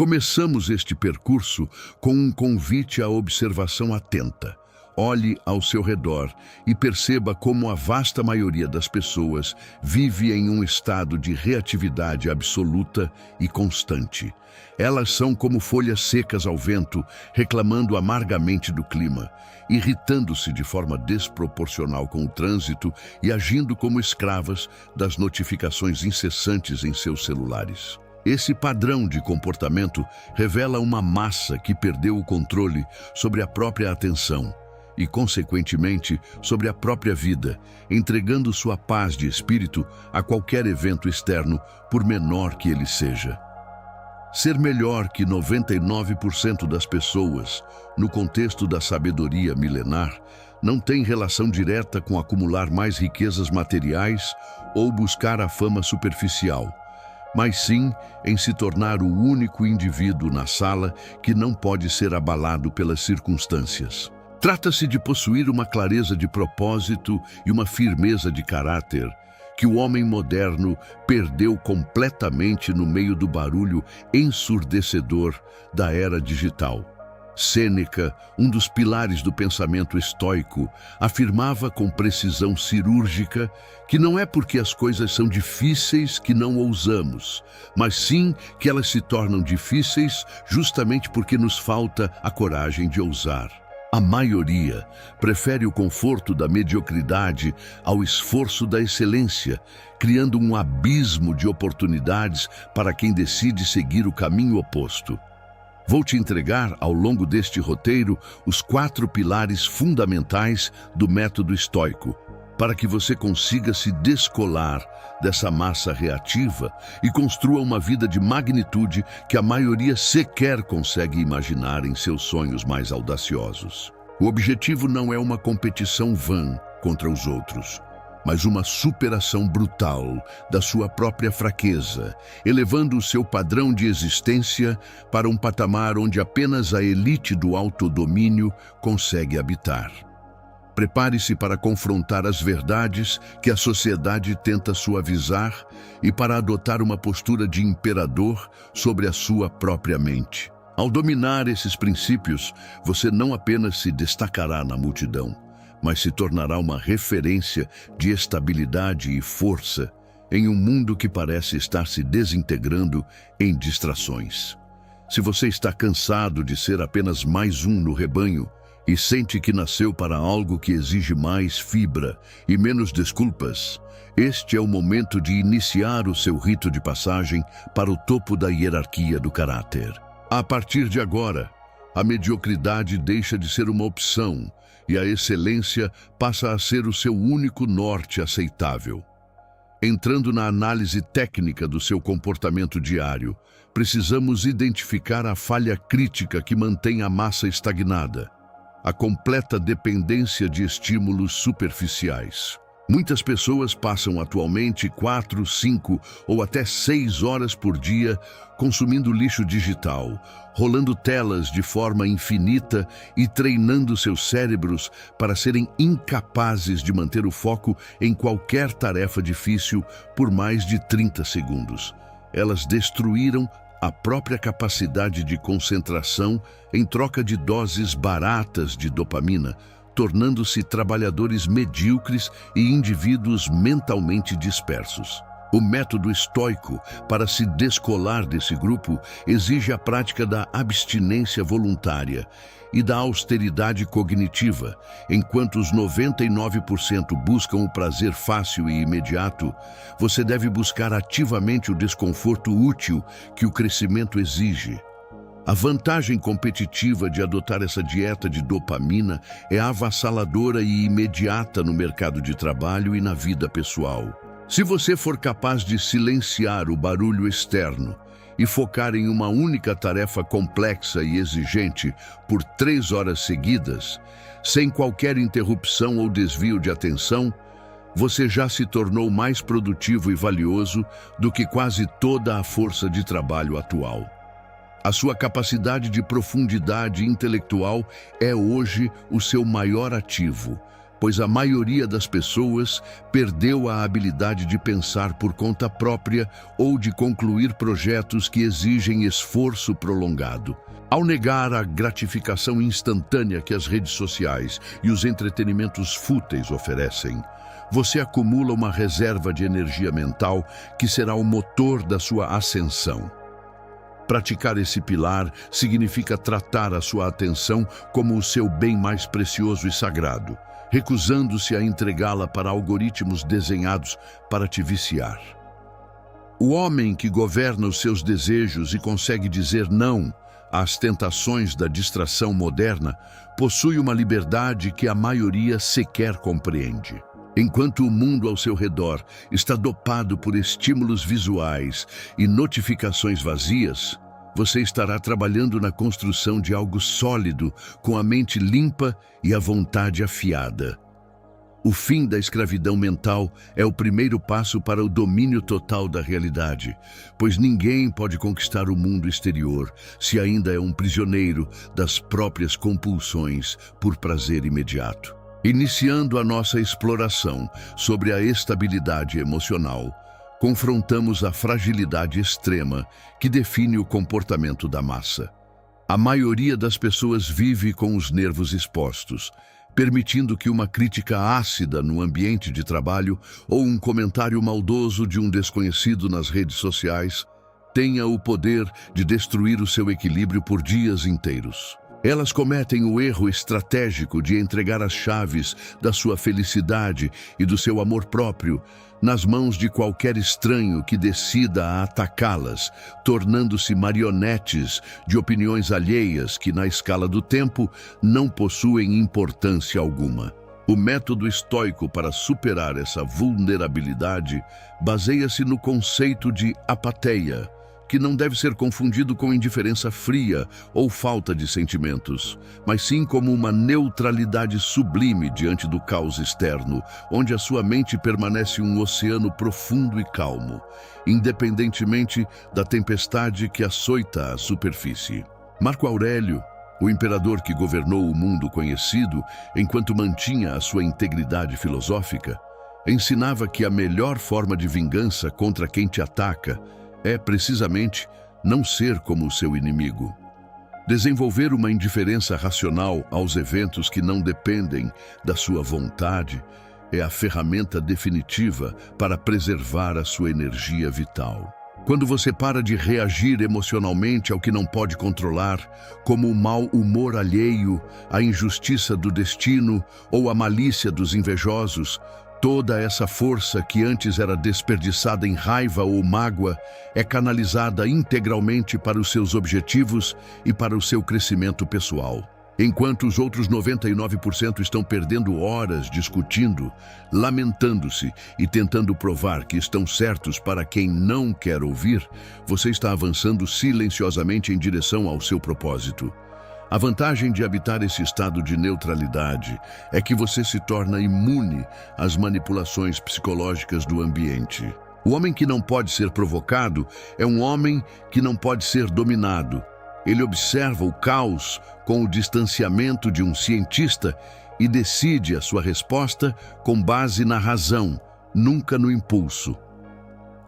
Começamos este percurso com um convite à observação atenta. Olhe ao seu redor e perceba como a vasta maioria das pessoas vive em um estado de reatividade absoluta e constante. Elas são como folhas secas ao vento, reclamando amargamente do clima, irritando-se de forma desproporcional com o trânsito e agindo como escravas das notificações incessantes em seus celulares. Esse padrão de comportamento revela uma massa que perdeu o controle sobre a própria atenção e, consequentemente, sobre a própria vida, entregando sua paz de espírito a qualquer evento externo, por menor que ele seja. Ser melhor que 99% das pessoas, no contexto da sabedoria milenar, não tem relação direta com acumular mais riquezas materiais ou buscar a fama superficial, mas sim em se tornar o único indivíduo na sala que não pode ser abalado pelas circunstâncias. Trata-se de possuir uma clareza de propósito e uma firmeza de caráter que o homem moderno perdeu completamente no meio do barulho ensurdecedor da era digital. Sêneca, um dos pilares do pensamento estoico, afirmava com precisão cirúrgica que não é porque as coisas são difíceis que não ousamos, mas sim que elas se tornam difíceis justamente porque nos falta a coragem de ousar. A maioria prefere o conforto da mediocridade ao esforço da excelência, criando um abismo de oportunidades para quem decide seguir o caminho oposto. Vou te entregar, ao longo deste roteiro, os 4 pilares fundamentais do método estoico, para que você consiga se descolar dessa massa reativa e construa uma vida de magnitude que a maioria sequer consegue imaginar em seus sonhos mais audaciosos. O objetivo não é uma competição vã contra os outros, mas uma superação brutal da sua própria fraqueza, elevando o seu padrão de existência para um patamar onde apenas a elite do autodomínio consegue habitar. Prepare-se para confrontar as verdades que a sociedade tenta suavizar e para adotar uma postura de imperador sobre a sua própria mente. Ao dominar esses princípios, você não apenas se destacará na multidão, mas se tornará uma referência de estabilidade e força em um mundo que parece estar se desintegrando em distrações. Se você está cansado de ser apenas mais um no rebanho e sente que nasceu para algo que exige mais fibra e menos desculpas, este é o momento de iniciar o seu rito de passagem para o topo da hierarquia do caráter. A partir de agora, a mediocridade deixa de ser uma opção e a excelência passa a ser o seu único norte aceitável. Entrando na análise técnica do seu comportamento diário, precisamos identificar a falha crítica que mantém a massa estagnada: a completa dependência de estímulos superficiais. Muitas pessoas passam atualmente 4, 5 ou até 6 horas por dia consumindo lixo digital, rolando telas de forma infinita e treinando seus cérebros para serem incapazes de manter o foco em qualquer tarefa difícil por mais de 30 segundos. Elas destruíram a própria capacidade de concentração em troca de doses baratas de dopamina, tornando-se trabalhadores medíocres e indivíduos mentalmente dispersos. O método estoico, para se descolar desse grupo, exige a prática da abstinência voluntária e da austeridade cognitiva. Enquanto os 99% buscam o prazer fácil e imediato, você deve buscar ativamente o desconforto útil que o crescimento exige. A vantagem competitiva de adotar essa dieta de dopamina é avassaladora e imediata no mercado de trabalho e na vida pessoal. Se você for capaz de silenciar o barulho externo e focar em uma única tarefa complexa e exigente por 3 horas seguidas, sem qualquer interrupção ou desvio de atenção, você já se tornou mais produtivo e valioso do que quase toda a força de trabalho atual. A sua capacidade de profundidade intelectual é hoje o seu maior ativo, pois a maioria das pessoas perdeu a habilidade de pensar por conta própria ou de concluir projetos que exigem esforço prolongado. Ao negar a gratificação instantânea que as redes sociais e os entretenimentos fúteis oferecem, você acumula uma reserva de energia mental que será o motor da sua ascensão. Praticar esse pilar significa tratar a sua atenção como o seu bem mais precioso e sagrado, recusando-se a entregá-la para algoritmos desenhados para te viciar. O homem que governa os seus desejos e consegue dizer não às tentações da distração moderna possui uma liberdade que a maioria sequer compreende. Enquanto o mundo ao seu redor está dopado por estímulos visuais e notificações vazias, você estará trabalhando na construção de algo sólido, com a mente limpa e a vontade afiada. O fim da escravidão mental é o primeiro passo para o domínio total da realidade, pois ninguém pode conquistar o mundo exterior se ainda é um prisioneiro das próprias compulsões por prazer imediato. Iniciando a nossa exploração sobre a estabilidade emocional, confrontamos a fragilidade extrema que define o comportamento da massa. A maioria das pessoas vive com os nervos expostos, permitindo que uma crítica ácida no ambiente de trabalho ou um comentário maldoso de um desconhecido nas redes sociais tenha o poder de destruir o seu equilíbrio por dias inteiros. Elas cometem o erro estratégico de entregar as chaves da sua felicidade e do seu amor próprio nas mãos de qualquer estranho que decida a atacá-las, tornando-se marionetes de opiniões alheias que, na escala do tempo, não possuem importância alguma. O método estoico para superar essa vulnerabilidade baseia-se no conceito de apatheia, que não deve ser confundido com indiferença fria ou falta de sentimentos, mas sim como uma neutralidade sublime diante do caos externo, onde a sua mente permanece um oceano profundo e calmo, independentemente da tempestade que açoita a superfície. Marco Aurélio, o imperador que governou o mundo conhecido enquanto mantinha a sua integridade filosófica, ensinava que a melhor forma de vingança contra quem te ataca é precisamente não ser como o seu inimigo. Desenvolver uma indiferença racional aos eventos que não dependem da sua vontade é a ferramenta definitiva para preservar a sua energia vital. Quando você para de reagir emocionalmente ao que não pode controlar, como o mau humor alheio, a injustiça do destino ou a malícia dos invejosos, toda essa força que antes era desperdiçada em raiva ou mágoa é canalizada integralmente para os seus objetivos e para o seu crescimento pessoal. Enquanto os outros 99% estão perdendo horas discutindo, lamentando-se e tentando provar que estão certos para quem não quer ouvir, você está avançando silenciosamente em direção ao seu propósito. A vantagem de habitar esse estado de neutralidade é que você se torna imune às manipulações psicológicas do ambiente. O homem que não pode ser provocado é um homem que não pode ser dominado. Ele observa o caos com o distanciamento de um cientista e decide a sua resposta com base na razão, nunca no impulso.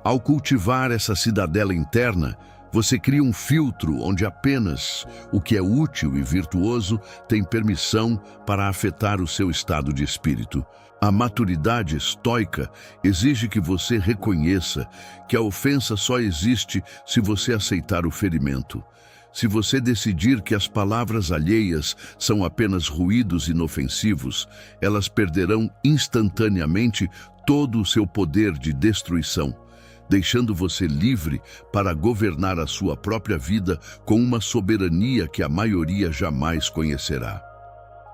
Ao cultivar essa cidadela interna, você cria um filtro onde apenas o que é útil e virtuoso tem permissão para afetar o seu estado de espírito. A maturidade estoica exige que você reconheça que a ofensa só existe se você aceitar o ferimento. Se você decidir que as palavras alheias são apenas ruídos inofensivos, elas perderão instantaneamente todo o seu poder de destruição, deixando você livre para governar a sua própria vida com uma soberania que a maioria jamais conhecerá.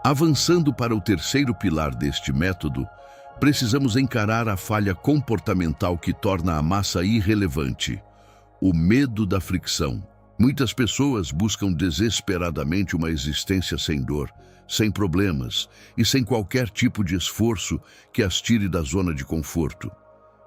Avançando para o terceiro pilar deste método, precisamos encarar a falha comportamental que torna a massa irrelevante: o medo da fricção. Muitas pessoas buscam desesperadamente uma existência sem dor, sem problemas e sem qualquer tipo de esforço que as tire da zona de conforto.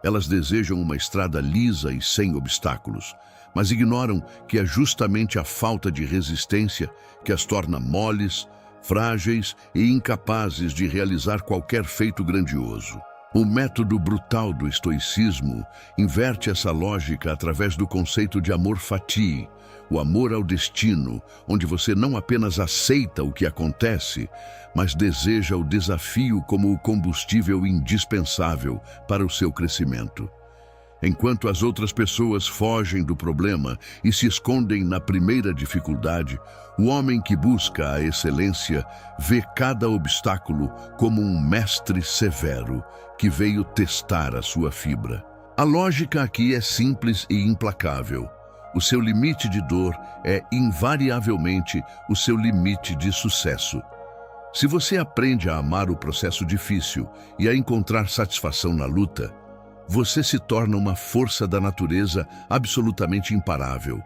Elas desejam uma estrada lisa e sem obstáculos, mas ignoram que é justamente a falta de resistência que as torna moles, frágeis e incapazes de realizar qualquer feito grandioso. O método brutal do estoicismo inverte essa lógica através do conceito de amor fati, o amor ao destino, onde você não apenas aceita o que acontece, mas deseja o desafio como o combustível indispensável para o seu crescimento. Enquanto as outras pessoas fogem do problema e se escondem na primeira dificuldade, o homem que busca a excelência vê cada obstáculo como um mestre severo que veio testar a sua fibra. A lógica aqui é simples e implacável. O seu limite de dor é invariavelmente o seu limite de sucesso. Se você aprende a amar o processo difícil e a encontrar satisfação na luta, você se torna uma força da natureza absolutamente imparável,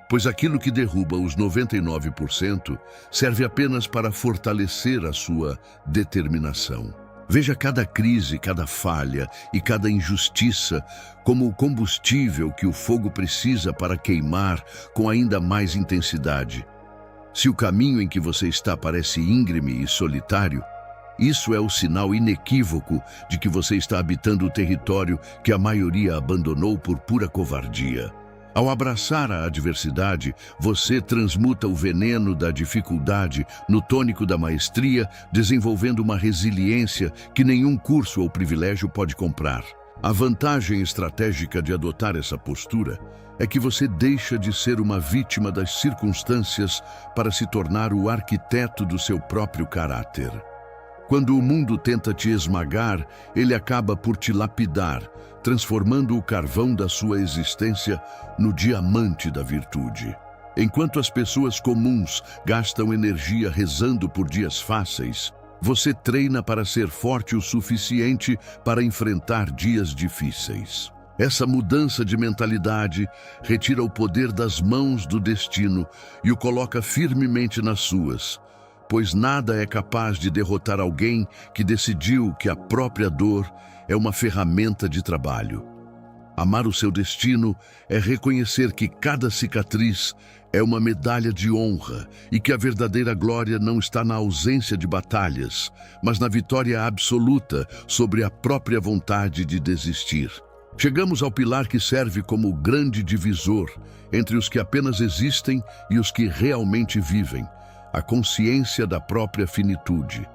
pois aquilo que derruba os 99% serve apenas para fortalecer a sua determinação. Veja cada crise, cada falha e cada injustiça como o combustível que o fogo precisa para queimar com ainda mais intensidade. Se o caminho em que você está parece íngreme e solitário, isso é o sinal inequívoco de que você está habitando o território que a maioria abandonou por pura covardia. Ao abraçar a adversidade, você transmuta o veneno da dificuldade no tônico da maestria, desenvolvendo uma resiliência que nenhum curso ou privilégio pode comprar. A vantagem estratégica de adotar essa postura é que você deixa de ser uma vítima das circunstâncias para se tornar o arquiteto do seu próprio caráter. Quando o mundo tenta te esmagar, ele acaba por te lapidar, transformando o carvão da sua existência no diamante da virtude. Enquanto as pessoas comuns gastam energia rezando por dias fáceis, você treina para ser forte o suficiente para enfrentar dias difíceis. Essa mudança de mentalidade retira o poder das mãos do destino e o coloca firmemente nas suas, pois nada é capaz de derrotar alguém que decidiu que a própria dor é uma ferramenta de trabalho. Amar o seu destino é reconhecer que cada cicatriz é uma medalha de honra e que a verdadeira glória não está na ausência de batalhas, mas na vitória absoluta sobre a própria vontade de desistir. Chegamos ao pilar que serve como o grande divisor entre os que apenas existem e os que realmente vivem: a consciência da própria finitude.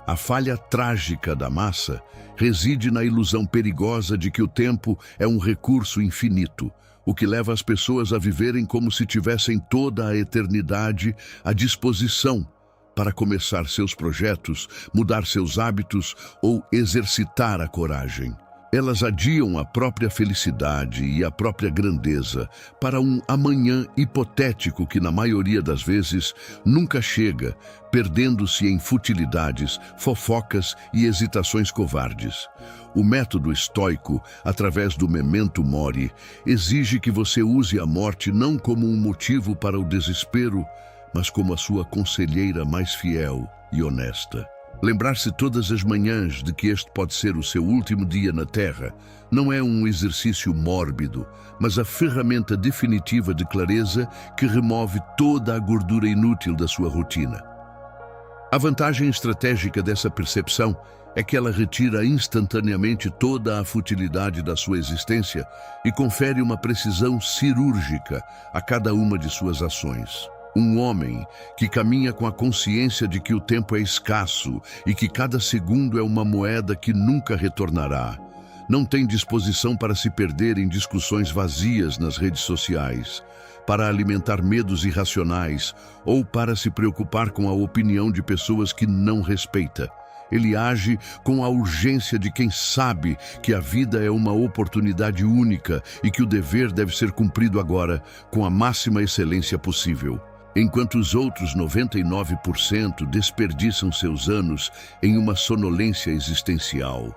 A falha trágica da massa reside na ilusão perigosa de que o tempo é um recurso infinito, o que leva as pessoas a viverem como se tivessem toda a eternidade à disposição para começar seus projetos, mudar seus hábitos ou exercitar a coragem. Elas adiam a própria felicidade e a própria grandeza para um amanhã hipotético que, na maioria das vezes, nunca chega, perdendo-se em futilidades, fofocas e hesitações covardes. O método estoico, através do memento mori, exige que você use a morte não como um motivo para o desespero, mas como a sua conselheira mais fiel e honesta. Lembrar-se todas as manhãs de que este pode ser o seu último dia na Terra não é um exercício mórbido, mas a ferramenta definitiva de clareza que remove toda a gordura inútil da sua rotina. A vantagem estratégica dessa percepção é que ela retira instantaneamente toda a futilidade da sua existência e confere uma precisão cirúrgica a cada uma de suas ações. Um homem que caminha com a consciência de que o tempo é escasso e que cada segundo é uma moeda que nunca retornará, não tem disposição para se perder em discussões vazias nas redes sociais, para alimentar medos irracionais ou para se preocupar com a opinião de pessoas que não respeita. Ele age com a urgência de quem sabe que a vida é uma oportunidade única e que o dever deve ser cumprido agora com a máxima excelência possível. Enquanto os outros 99% desperdiçam seus anos em uma sonolência existencial,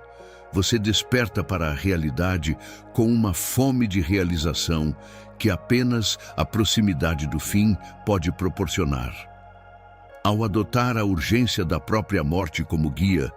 você desperta para a realidade com uma fome de realização que apenas a proximidade do fim pode proporcionar. Ao adotar a urgência da própria morte como guia,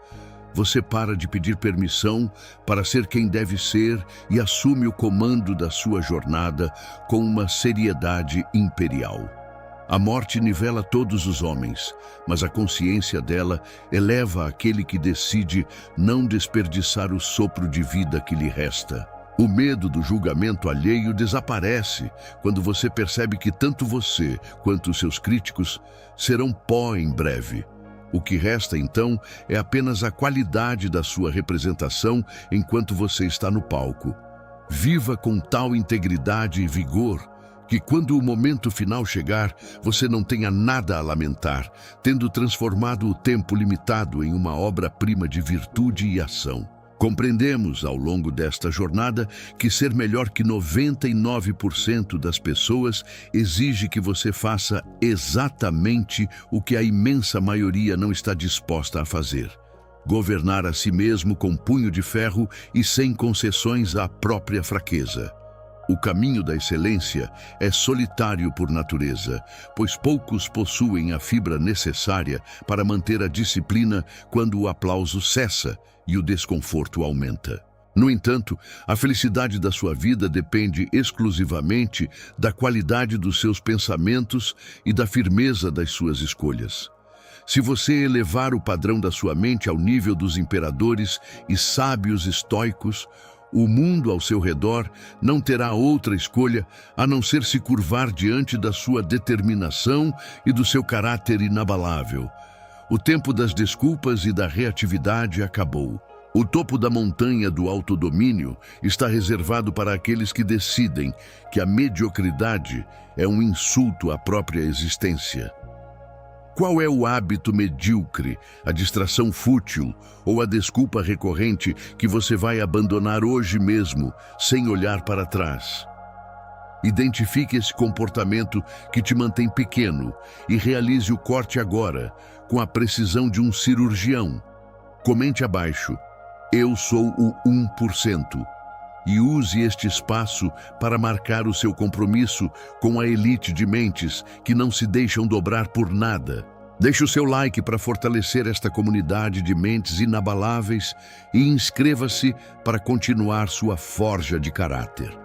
você para de pedir permissão para ser quem deve ser e assume o comando da sua jornada com uma seriedade imperial. A morte nivela todos os homens, mas a consciência dela eleva aquele que decide não desperdiçar o sopro de vida que lhe resta. O medo do julgamento alheio desaparece quando você percebe que tanto você quanto os seus críticos serão pó em breve. O que resta, então, é apenas a qualidade da sua representação enquanto você está no palco. Viva com tal integridade e vigor que quando o momento final chegar, você não tenha nada a lamentar, tendo transformado o tempo limitado em uma obra-prima de virtude e ação. Compreendemos, ao longo desta jornada, que ser melhor que 99% das pessoas exige que você faça exatamente o que a imensa maioria não está disposta a fazer: governar a si mesmo com punho de ferro e sem concessões à própria fraqueza. O caminho da excelência é solitário por natureza, pois poucos possuem a fibra necessária para manter a disciplina quando o aplauso cessa e o desconforto aumenta. No entanto, a felicidade da sua vida depende exclusivamente da qualidade dos seus pensamentos e da firmeza das suas escolhas. Se você elevar o padrão da sua mente ao nível dos imperadores e sábios estoicos, o mundo ao seu redor não terá outra escolha a não ser se curvar diante da sua determinação e do seu caráter inabalável. O tempo das desculpas e da reatividade acabou. O topo da montanha do autodomínio está reservado para aqueles que decidem que a mediocridade é um insulto à própria existência. Qual é o hábito medíocre, a distração fútil ou a desculpa recorrente que você vai abandonar hoje mesmo, sem olhar para trás? Identifique esse comportamento que te mantém pequeno e realize o corte agora, com a precisão de um cirurgião. Comente abaixo: "Eu sou o 1%. E use este espaço para marcar o seu compromisso com a elite de mentes que não se deixam dobrar por nada. Deixe o seu like para fortalecer esta comunidade de mentes inabaláveis e inscreva-se para continuar sua forja de caráter.